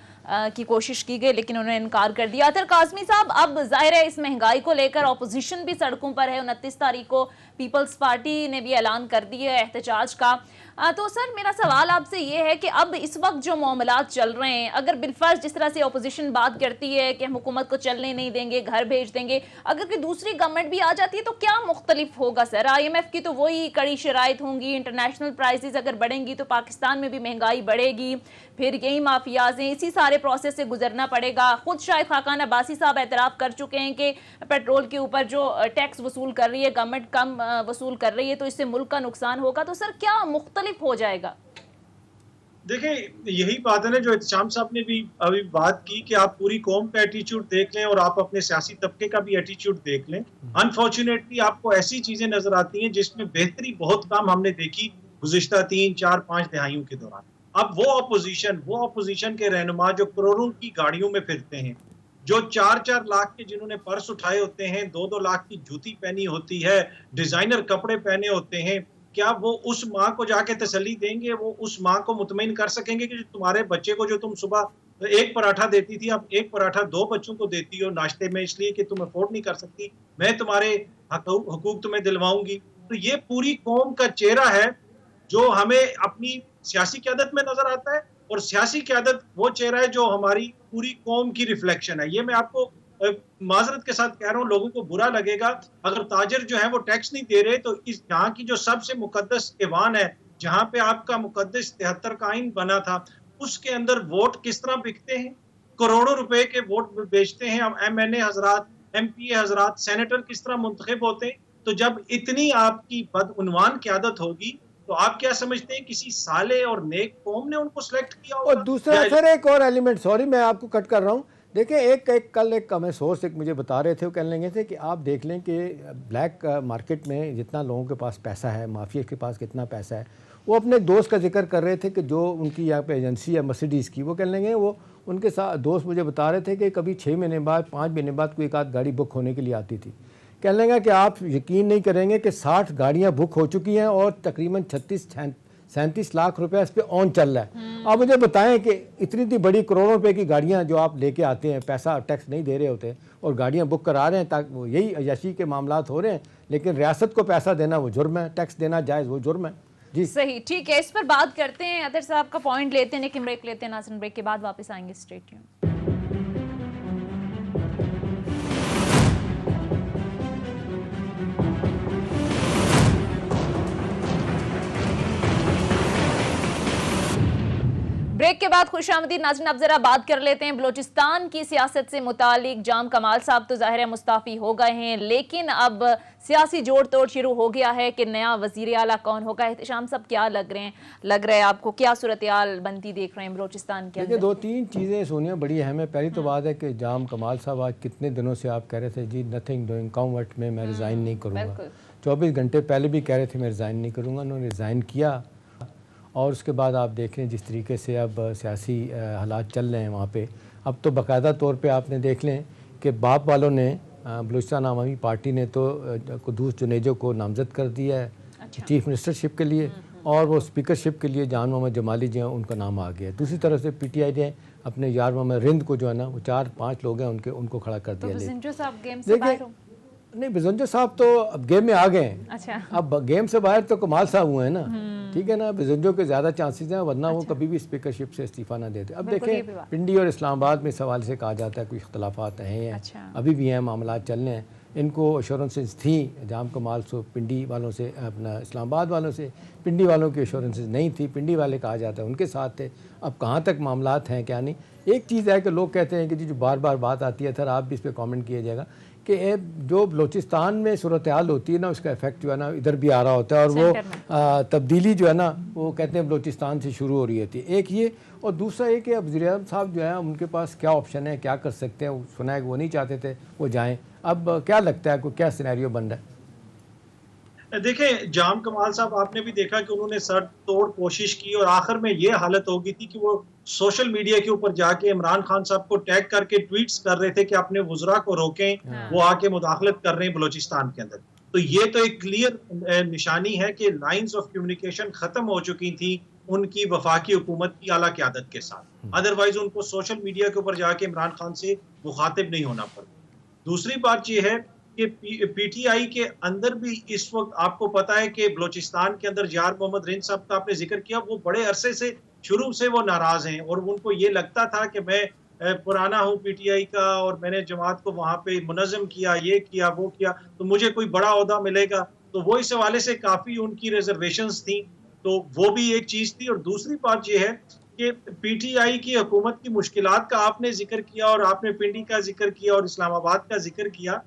की कोशिश की गई लेकिन उन्होंने इनकार कर दिया। अतर काज़मी साहब, अब जाहिर है इस महंगाई को लेकर अपोजिशन भी सड़कों पर है। 29 तारीख को पीपल्स पार्टी ने भी ऐलान कर दिया है एहतजाज का। तो सर मेरा सवाल आपसे ये है कि अब इस वक्त जो मामलात चल रहे हैं, अगर बिलफर्ज जिस तरह से अपोजिशन बात करती है कि हम हुकूमत को चलने नहीं देंगे, घर भेज देंगे, अगर कोई दूसरी गवर्नमेंट भी आ जाती है तो क्या मुख्तलिफ होगा सर? IMF की तो वही कड़ी शराइत होंगी, इंटरनेशनल प्राइसेस अगर बढ़ेंगी तो पाकिस्तान में भी महंगाई बढ़ेगी, फिर यही माफियाज हैं, इसी सारे प्रोसेस से गुजरना पड़ेगा। खुद शायद खाकान अब्बासी साहब एतराफ़ कर चुके हैं कि पेट्रोल के ऊपर जो टैक्स वसूल कर रही है गवर्नमेंट, कम वसूल कर रही है, तो इससे मुल्क का नुकसान होगा। तो सर क्या मुख्तलिफ हो जाएगा? देखिए, यही बात है ना जो एहतशाम साहब ने भी अभी बात की कि आप पूरी कौम का एटीट्यूड देख लें और आप अपने सियासी तबके का भी एटीट्यूड देख लें। अनफॉर्चुनेटली आपको ऐसी चीजें नजर आती हैं जिसमें बेहतरी बहुत कम हमने देखी गुज़िश्ता 3, 4, 5 दहाइयों के दौरान। अब वो अपोजिशन के रहनुमा जो करोड़ों की गाड़ियों में फिरते हैं, जो 4-4 लाख के जिन्होंने पर्स उठाए होते हैं, 2-2 लाख की जूती पहनी होती है, डिजाइनर कपड़े पहने होते हैं, क्या वो उस माँ को जाके तसल्ली देंगे? वो उस माँ को मुतमईन कर सकेंगे कि तुम्हारे बच्चे को जो तुम सुबह 1 पराठा देती थी, अब 1 पराठा 2 बच्चों को देती हो नाश्ते में, इसलिए कि तुम अफोर्ड नहीं कर सकती, मैं तुम्हारे हुकूक तुम्हें दिलवाऊंगी। तो ये पूरी कौम का चेहरा है जो हमें अपनी सियासी क़यादत में नजर आता है, और सियासी क़यादत वो चेहरा है जो हमारी पूरी कौम की रिफ्लेक्शन है। ये मैं आपको माजरत के साथ कह रहा हूँ, लोगों को बुरा लगेगा अगर ताजिर जो है वो टैक्स नहीं दे रहे, तो इस जहाँ की जो सबसे मुकद्दस ऐवान है, जहाँ पे आपका मुकद्दस 73 का आइन बना था, उसके अंदर वोट किस तरह बिकते हैं, करोड़ों रुपए के वोट बेचते हैं। अब MNA हजरात, MPA हजरात, सेनेटर किस तरह मुंतखब होते हैं। तो जब इतनी आपकी बदउनवान क़यादत होगी तो आप क्या समझते हैं किसी साले और नेक कौम ने उनको सिलेक्ट किया होगा? और दूसरा सर एक और एलिमेंट, सॉरी मैं आपको कट कर रहा हूँ, देखिए कल एक हमें सोर्स एक मुझे बता रहे थे, वो कह लेंगे थे कि आप देख लें कि ब्लैक मार्केट में जितना लोगों के पास पैसा है, माफिया के पास कितना पैसा है। वो अपने दोस्त का जिक्र कर रहे थे कि जो उनकी यहाँ पे एजेंसी है मर्सिडीज़ की, वो कह लेंगे वो उनके साथ दोस्त मुझे बता रहे थे कि कभी 6 महीने बाद, 5 महीने बाद कोई एक आध गाड़ी बुक होने के लिए आती थी। कह लेंगे कि आप यकीन नहीं करेंगे कि 60 गाड़ियाँ बुक हो चुकी हैं और तकरीबन 36-37 लाख रुपया इस पर ऑन चल रहा है। आप मुझे बताएं कि इतनी बड़ी करोड़ों रुपए की गाड़ियां जो आप लेके आते हैं, पैसा टैक्स नहीं दे रहे होते और गाड़ियां बुक करा रहे हैं, ताकि वो यही अयाशी के मामलात हो रहे हैं, लेकिन रियासत को पैसा देना वो जुर्म है, टैक्स देना जायज़ वो जुर्म है। जी सही, ठीक है, इस पर बात करते हैं। अदर साहब का पॉइंट लेते हैं, लेकिन ब्रेक लेते हैं। नाज़रीन ब्रेक के बाद वापस आएंगे। Stay tuned. ब्रेक के बाद खुशामदीद नाज़रीन, अब जरा बात कर लेते हैं बलूचिस्तान की सियासत से मुतालिक। जाम कमाल साहब तो ज़ाहिर है मुस्ताफ़ी हो गए हैं, लेकिन अब सियासी जोड़ तोड़ शुरू हो गया है कि नया वज़ीर आला कौन होगा। एहतशाम सब क्या लग रहा है आपको, क्या सूरत हाल बनती देख रहे हैं बलूचिस्तान के अंदर? दो तीन चीज़ें सोनिया बड़ी अहम है। पहली तो बात है कि जाम कमाल साहब आज कितने दिनों से आप कह रहे थे जी नथिंग डूइंग कॉमवर्ट में मैं रिज़ाइन नहीं करूँगा। 24 घंटे पहले भी कह रहे थे मैं रिज़ाइन नहीं करूँगा, उन्होंने रिज़ाइन किया। और उसके बाद आप देख लें जिस तरीके से अब सियासी हालात चल रहे हैं वहाँ पे, अब तो बाकायदा तौर पे आपने देख लें कि बाप वालों ने बलूचिस्तान आवामी पार्टी ने तो कुद्दूस जुनेजो को नामज़द कर दिया है चीफ मिनिस्टरशिप के लिए, और वो स्पीकरशिप के लिए जान मोहम्मद जमाली जो हैं उनका नाम आ गया है। दूसरी तरफ से PTI ने अपने यार मोहम्मद रिंद को जो है ना वो 4-5 लोग हैं उनको खड़ा कर दिया। देखिए नहीं, बिजंजो साहब तो अब गेम में आ गए हैं। अच्छा। अब गेम से बाहर तो कमाल साहब हुए हैं ना, ठीक है ना। बिजंजो के ज़्यादा चांसेस हैं, वरना वो कभी भी स्पीकरशिप से इस्तीफा ना देते। अब देखें पिंडी और इस्लामाबाद में सवाल से कहा जाता है कोई इख्तलाफात हैं, अभी भी हैं, मामला चल रहे हैं। इनको अश्योरेंसेस थी जाम कमाल से पिंडी वालों से, अपना इस्लामाबाद वालों से, पिंडी वालों की अश्योरेंसेस नहीं थी। पिंडी वाले कहा जाता है उनके साथ थे। अब कहाँ तक मामलात हैं क्या नहीं। एक चीज़ है कि लोग कहते हैं कि जी जो बार बार बात आती है, सर आप भी इस पर कॉमेंट किया जाएगा कि जो बलूचिस्तान में सूरत हाल होती है ना उसका इफेक्ट जो है ना इधर भी आ रहा होता है, और वो तब्दीली जो है ना वो कहते हैं बलूचिस्तान से शुरू हो रही होती है। एक ये, और दूसरा ये कि अब वज़ीर आज़म साहब जो है उनके पास क्या ऑप्शन है, क्या कर सकते हैं। सुना है कि वो नहीं चाहते थे वो जाएं, अब क्या लगता है आपको क्या सिनेरियो बन रहा है? देखिए जाम कमाल साहब आपने भी देखा कि उन्होंने सर तोड़ कोशिश की और आखिर में ये हालत हो गई थी कि वो सोशल मीडिया के ऊपर जाके इमरान खान साहब को टैग करके ट्वीट्स कर रहे थे कि अपने वुज़रा को रोकें, वो आके मुदाखलत कर रहे हैं बलूचिस्तान के अंदर। तो ये तो एक क्लियर निशानी है कि लाइंस ऑफ कम्युनिकेशन खत्म हो चुकी थी उनकी वफाकी हुकूमत की आला क़यादत के साथ। अदरवाइज उनको सोशल मीडिया के ऊपर जाके इमरान खान से मुखातिब नहीं होना पड़ता। दूसरी बात यह है कि PTI के अंदर भी इस वक्त आपको पता है कि बलूचिस्तान के अंदर यार मोहम्मद रिंद साहब का आपने जिक्र किया, वो बड़े अरसे से शुरू से वो नाराज हैं और उनको ये लगता था कि मैं पुराना हूँ PTI का और मैंने जमात को वहाँ पे मुनज़्ज़म किया, ये किया वो किया, तो मुझे कोई बड़ा ओहदा मिलेगा। तो वो इस हवाले से काफ़ी उनकी रिजर्वेशंस थी, तो वो भी एक चीज़ थी। और दूसरी बात ये है कि PTI की हुकूमत की मुश्किलात का आपने जिक्र किया और आपने पिंडी का जिक्र किया और इस्लामाबाद का जिक्र किया।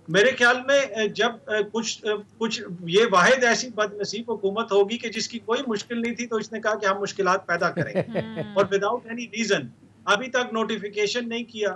मेरे ख्याल में जब कुछ ये वाहिद ऐसी बदनसीब हुकूमत होगी कि जिसकी कोई मुश्किल नहीं थी, तो इसने कहा कि हम मुश्किलात पैदा करें और विदाउट एनी रीजन। अभी तक नोटिफिकेशन नहीं किया,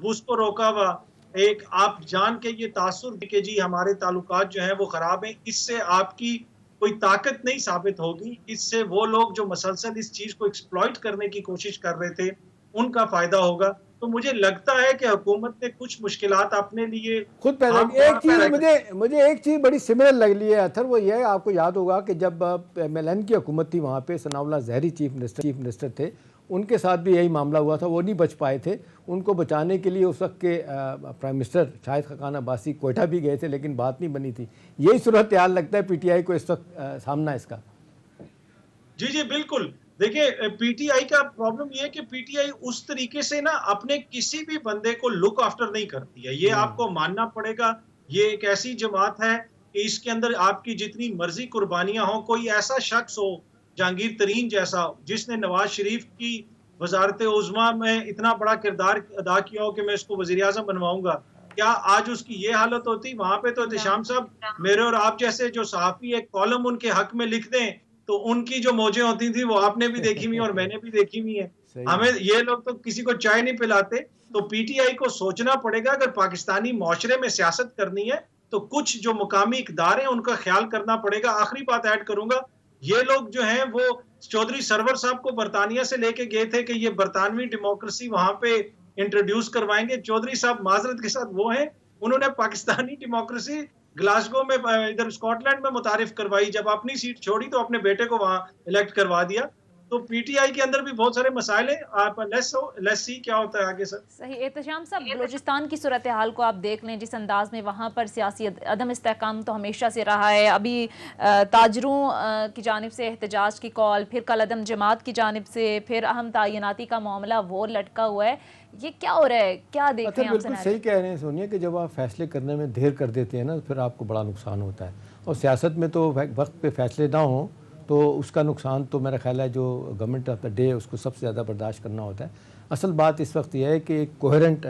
उसको रोका हुआ। एक आप जान के ये तासुर कि जी हमारे ताल्लुकात जो हैं वो खराब हैं, इससे आपकी कोई ताकत नहीं साबित होगी। इससे वो लोग जो मसलसल इस चीज को एक्सप्लॉइट करने की कोशिश कर रहे थे उनका फायदा होगा। तो मुझे लगता है कि हुकूमत ने कुछ मुश्किलात अपने लिए खुद पैदा। एक चीज़ मुझे एक चीज़ बड़ी सिमिलर लग रही है अथर, वो ये है आपको याद होगा कि जब MLN की हुकूमत थी वहाँ पे सनाउल्लाह ज़हरी चीफ मिनिस्टर थे, उनके साथ भी यही मामला हुआ था, वो नहीं बच पाए थे। उनको बचाने के लिए उस वक्त के प्राइम मिनिस्टर शाहिद खाकान अब्बासी कोयटा भी गए थे, लेकिन बात नहीं बनी थी। यही सूरत हाल लगता है PTI को इस वक्त सामना इसका। जी जी बिल्कुल। देखिए PTI का प्रॉब्लम ये है कि PTI उस तरीके से ना अपने किसी भी बंदे को लुक आफ्टर नहीं करती है, ये आपको मानना पड़ेगा। ये एक ऐसी जमात है कि इसके अंदर आपकी जितनी मर्जी कुर्बानियां हो, कोई ऐसा शख्स हो जहांगीर तरीन जैसा जिसने नवाज शरीफ की वजारत उज़्मा में इतना बड़ा किरदार अदा किया हो कि मैं इसको वजीर आज़म बनवाऊंगा, क्या आज उसकी ये हालत होती? वहां पे तो एहतशाम साहब मेरे और आप जैसे जो सहाफ़ी एक कॉलम उनके हक में लिख दें तो उनकी जो मौजें होती थी वो आपने भी देखी हुई और मैंने भी देखी हुई है। हमें ये लोग तो किसी को चाय नहीं पिलाते। तो PTI को सोचना पड़ेगा अगर पाकिस्तानी माशरे में सियासत करनी है तो कुछ जो मुकामी इक़दार हैं उनका ख्याल करना पड़ेगा। आखिरी बात ऐड करूंगा, ये लोग जो हैं वो चौधरी सरवर साहब को बरतानिया से लेके गए थे कि ये बरतानवी डेमोक्रेसी वहां पे इंट्रोड्यूस करवाएंगे। चौधरी साहब माजरत के साथ वो हैं, उन्होंने पाकिस्तानी डेमोक्रेसी ग्लासगो में इधर स्कॉटलैंड में मुतारिफ करवाई, जब अपनी सीट छोड़ी तो अपने बेटे को वहां इलेक्ट करवा दिया। तो PTI के अंदर भी बहुत सारे मसाइल हैं। आप लेट्स सी क्या होता है आगे। सर सही। एहतशाम साहब बलूचिस्तान की सूरत हाल को आप देख लें, जिस अंदाज में वहाँ पर सियासी अदम इस्तेहकाम तो हमेशा से रहा है। अभी ताजरों की जानिब से एहतजाज की कॉल, फिर कल अदम जमात की जानिब से, फिर अहम तयनाती का मामला वो लटका हुआ है। ये क्या हो रहा है, क्या देख रहे हैं? बिल्कुल सही कह रहे हैं सोनिया कि जब आप फैसले करने में देर कर देते हैं ना तो फिर आपको बड़ा नुकसान होता है। और सियासत में तो वक्त पे फैसले ना हो तो उसका नुकसान तो मेरा ख्याल है जो गवर्नमेंट ऑफ द डे उसको सबसे ज़्यादा बर्दाश्त करना होता है। असल बात इस वक्त यह है कि एक कोहेरेंट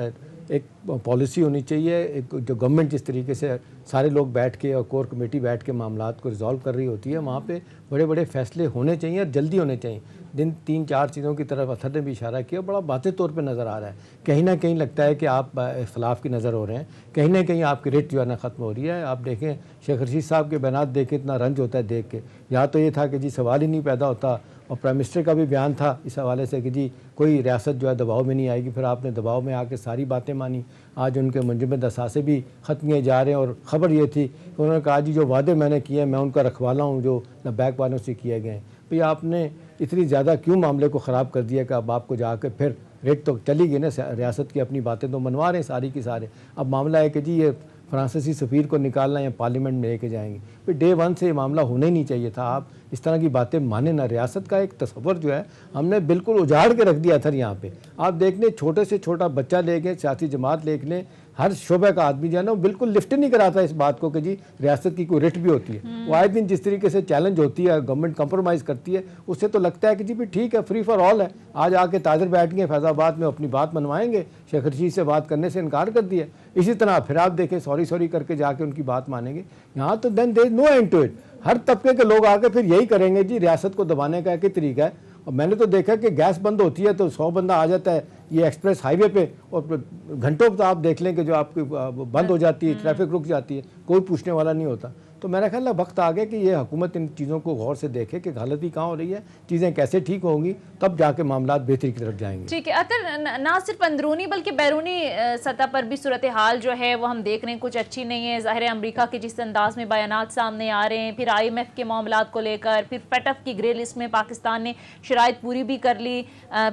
एक पॉलिसी होनी चाहिए, एक जो गवर्नमेंट जिस तरीके से सारे लोग बैठ के और कोर कमेटी बैठ के मामलात को रिजॉल्व कर रही होती है, वहाँ पे बड़े बड़े फैसले होने चाहिए और जल्दी होने चाहिए। जिन 3-4 चीज़ों की तरफ अथर ने भी इशारा किया, बड़ा वाज़ेह तौर पे नज़र आ रहा है। कहीं ना कहीं लगता है कि आप इख्तलाफ की नज़र हो रहे हैं, कहीं ना कहीं आपकी रिट जो है ना ख़त्म हो रही है। आप देखें शेख रशीद साहब के बयान देखें, इतना रंज होता है देख के। या तो ये था कि जी सवाल ही नहीं पैदा होता, और प्राइम मिनिस्टर का भी बयान था इस हवाले से कि जी कोई रियासत जो है दबाव में नहीं आएगी। फिर आपने दबाव में आके सारी बातें मानी। आज उनके मुंजमद असासे भी ख़त्म किए जा रहे हैं, और ख़बर ये थी कि उन्होंने कहा जी जो वादे मैंने किए मैं उनका रखवाला हूँ जो लबैक वालों से किए गए। भाई आपने इतनी ज़्यादा क्यों मामले को ख़राब कर दिया कि अब आपको जाकर फिर रेट तो चली गई ना, रियासत की अपनी बातें तो मनवा रहे हैं सारी की सारे। अब मामला है कि जी ये फ्रांसीसी सफ़ीर को निकालना या पार्लियामेंट में लेके जाएंगे। फिर डे 1 से ये मामला होना ही नहीं चाहिए था। आप इस तरह की बातें माने ना। रियासत का एक तस्वर जो है हमने बिल्कुल उजाड़ के रख दिया था यहाँ पे। आप देख लें, छोटे से छोटा बच्चा ले गए, सियासी जमात देख लें, हर शोबे का आदमी जो है ना वो बिल्कुल लिफ्ट नहीं कराता इस बात को कि जी रियासत की कोई रिट भी होती है। वो आए दिन जिस तरीके से चैलेंज होती है, गवर्नमेंट कंप्रोमाइज़ करती है, उससे तो लगता है कि जी भी ठीक है, फ्री फॉर ऑल है। आज आके ताजर बैठ गए फैज़ाबाद में अपनी बात मनवाएंगे, शेख रशीद से बात करने से इनकार कर दिया। इसी तरह फिर आप देखें सॉरी करके जाके उनकी बात मानेंगे। यहाँ तो then there is no end to it. हर तबके के लोग आके फिर यही करेंगे जी रियासत को दबाने का एक तरीका है। और मैंने तो देखा कि गैस बंद होती है तो 100 बंदा आ जाता है ये एक्सप्रेस हाईवे पे, और घंटों तो आप देख लें कि जो आपकी बंद हो जाती है, ट्रैफिक रुक जाती है, कोई पूछने वाला नहीं होता। तो मेरा ख्याल है वक्त आ गया कि ये हुकूमत इन चीज़ों को गौर से देखे कि गलती कहाँ हो रही है, चीज़ें कैसे ठीक होंगी, तब जाके मामला बेहतरी की तरफ जाएंगे। ठीक है अतर, ना सिर्फ अंदरूनी बल्कि बैरूनी सतह पर भी सूरत हाल जो है वो हम देख रहे हैं कुछ अच्छी नहीं है। ज़ाहिर है अमरीका के जिस अंदाज में बयानात सामने आ रहे हैं, फिर IMF के मामलात को लेकर, फिर FATF की ग्रे लिस्ट में पाकिस्तान ने शराइत पूरी भी कर ली,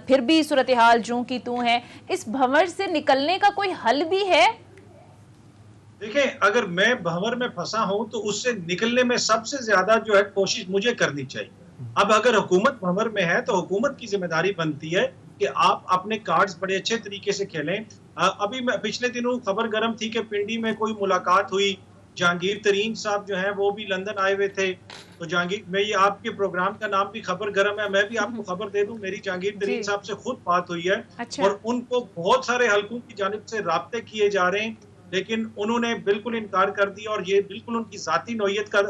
फिर भी सूरत हाल जूं की तूं है। इस भंवर से निकलने का कोई हल भी है? देखिए, अगर मैं भंवर में फंसा हूं तो उससे निकलने में सबसे ज्यादा जो है कोशिश मुझे करनी चाहिए। अब अगर हुकूमत भंवर में है तो हुकूमत की जिम्मेदारी बनती है कि आप अपने कार्ड्स बड़े अच्छे तरीके से खेलें। अभी पिछले दिनों खबर गर्म थी कि पिंडी में कोई मुलाकात हुई, जहांगीर तरीन साहब जो हैं वो भी लंदन आए हुए थे। तो जहांगीर, मैं ये आपके प्रोग्राम का नाम भी खबर गर्म है, मैं भी आपको खबर दे दूं, मेरी जहांगीर तरीन साहब से खुद बात हुई है। अच्छा। और उनको बहुत सारे हलकों की जानिब से राब्ते किए जा रहे हैं, लेकिन उन्होंने बिल्कुल इनकार कर दिया। और ये बिल्कुल उनकी जाती नौयत का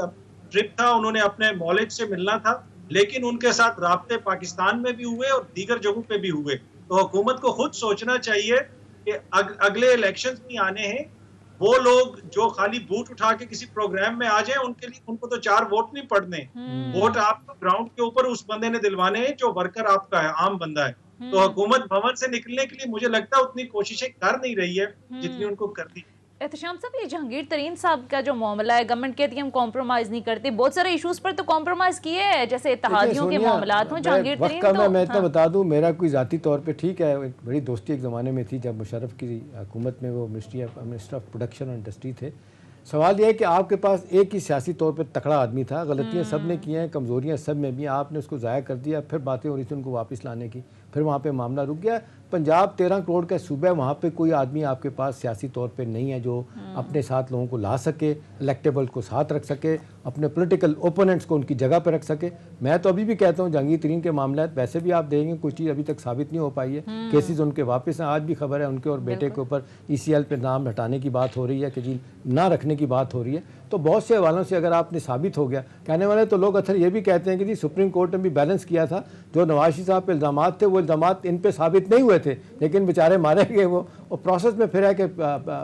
ट्रिप था, उन्होंने अपने मौलिद से मिलना था, लेकिन उनके साथ राब्ते पाकिस्तान में भी हुए और दीगर जगहों पे भी हुए। तो हुकूमत को खुद सोचना चाहिए कि अगले इलेक्शंस भी आने हैं, वो लोग जो खाली बूट उठा के किसी प्रोग्राम में आ जाए, उनके लिए उनको तो 4 वोट नहीं पड़ने। वोट आपको ग्राउंड के ऊपर उस बंदे ने दिलवाने हैं जो वर्कर आपका है, आम बंदा है। तो हुकूमत भवन से निकलने के लिए मुझे लगता है उतनी कोशिशें कर नहीं रही है जितनी उनको करनी। एहतशाम साहब, ये जहांगीर तरीन साहब का जो मामला है, गवर्नमेंट कहती है हम कॉम्प्रोमाइज नहीं करते, बहुत सारे इशूज पर तो कॉम्प्रोमाइज किए हैं, जैसे इत्तेहादियों के मामलात हों। जहांगीर तरीन तो मैं इतना बता दूं, मेरा कोई जाती तौर पे ठीक है, एक बड़ी दोस्ती एक ज़माने में थी जब मुशर्रफ की हुकूमत में वो मिनिस्टर ऑफ प्रोडक्शन और इंडस्ट्री थे। सवाल यह है कि आपके पास एक ही सियासी तौर पर तकड़ा आदमी था, गलतियाँ सब ने की हैं, कमज़ोरियाँ सब में भी, आपने उसको ज़ाया कर दिया। फिर बातें हो रही थी उनको वापस लाने की, फिर वहाँ पे मामला रुक गया। पंजाब 13 करोड़ का सूबा है, वहाँ पे कोई आदमी आपके पास सियासी तौर पे नहीं है जो अपने साथ लोगों को ला सके, इलेक्टेबल को साथ रख सके, अपने पॉलिटिकल ओपोनेंट्स को उनकी जगह पर रख सके। मैं तो अभी भी कहता हूँ जहांगीर तरीन के मामले वैसे भी आप देखेंगे कोई चीज़ अभी तक साबित नहीं हो पाई है। केसेस उनके वापस हैं, आज भी खबर है उनके और बेटे के ऊपर ECL पे नाम हटाने की बात हो रही है कि जी ना रखने की बात हो रही है। तो बहुत से हवालों से अगर आपने साबित हो गया, कहने वाले तो लोग अक्सर ये भी कहते हैं कि जी सुप्रीम कोर्ट ने भी बैलेंस किया था, जो नवाज शरीफ साहब पे इल्ज़ाम थे वो इल्ज़ाम इन पे साबित नहीं हुए थे, लेकिन बेचारे मारे गए वो। और प्रोसेस में फिर है कि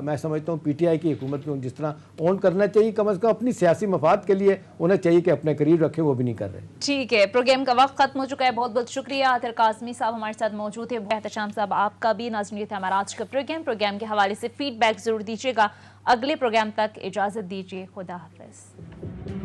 मैं समझता हूँ PTI की हुकूमत को जिस तरह ऑन करना चाहिए, कम अज़ कम अपनी सियासी मफाद के लिए उन्हें चाहिए कि अपने करीब रखें, वो भी नहीं कर रहे। ठीक है, प्रोग्राम का वक्त खत्म हो चुका है। बहुत बहुत शुक्रिया, अतर काज़मी साहब हमारे साथ मौजूद थे। एहतशाम साहब आपका भी। नाज़रीन, ये था हमारा आज का प्रोग्राम के हवाले से फीडबैक जरूर दीजिएगा। अगले प्रोग्राम तक इजाज़त दीजिए। खुदा हाफ़िज़।